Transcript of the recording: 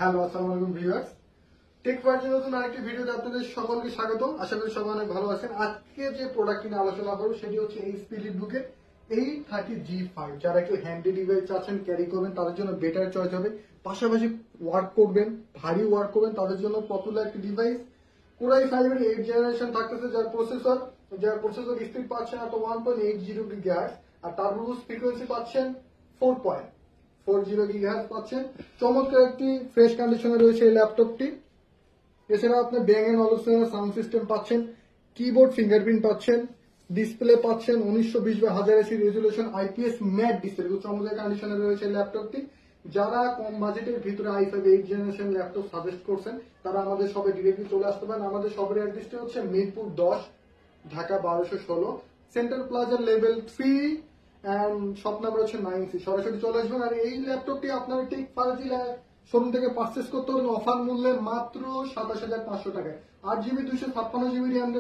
Hello, আসসালামু আলাইকুম viewers. Take ফার্জের নতুন আরেকটি ভিডিওতে আপনাদের সকলকে স্বাগত। আশা করি সবাই অনেক ভালো আছেন। আজকে যে প্রোডাক্ট নিয়ে আলোচনা করব সেটি হচ্ছে এইচপি লিটবুকের A30G5। যারা একটু হ্যান্ডি ডিভাইস চাচ্ছেন ক্যারি করবেন তাদের জন্য বেটার চয়েস হবে। পাশাপাশি ওয়ার্ক করবেন, ভারী ওয়ার্ক করবেন তাদের জন্য পপুলার একটি ডিভাইস। কোরাই 5 এর 8 জেনারেশন থাকতেছে, যার প্রসেসর স্পিড পাচ্ছেন এত 1.80 GHz আর টার্বোবুস্ট ফ্রিকোয়েন্সি পাচ্ছেন 4.40 GHz পাচ্ছেন। চমৎকার একটি ফ্রেশ কন্ডিশনে রয়েছে এই ল্যাপটপটি। এছাড়া আপনি ব্যাং এন্ড অলুশনের সাউন্ড সিস্টেম পাচ্ছেন, কিবোর্ড ফিঙ্গারপ্রিন্ট পাচ্ছেন, ডিসপ্লে পাচ্ছেন 1920x1080 resolution IPS mat display. চমৎকার কন্ডিশনে রয়েছে ল্যাপটপটি। যারা কম বাজেটের ভিতরে i5 8 জেনারেশন ল্যাপটপ সাজেস্ট করছেন তারা আমাদের শপে ডিরেক্টলি চলে আসতে পারেন। আমাদের শপের অ্যাড্রেসটি হচ্ছে Mirpur 10, Dhaka 1216, central plaza level 3 and shop number হচ্ছে 9C। সরাসরি চলে আসবেন। আর এই ল্যাপটপটি আপনারা টেক ফার্জি শোরুম থেকে পারচেস করতে পারবেন অফার মূল্যে মাত্র 27,500 টাকায়। 8GB 256GB RAM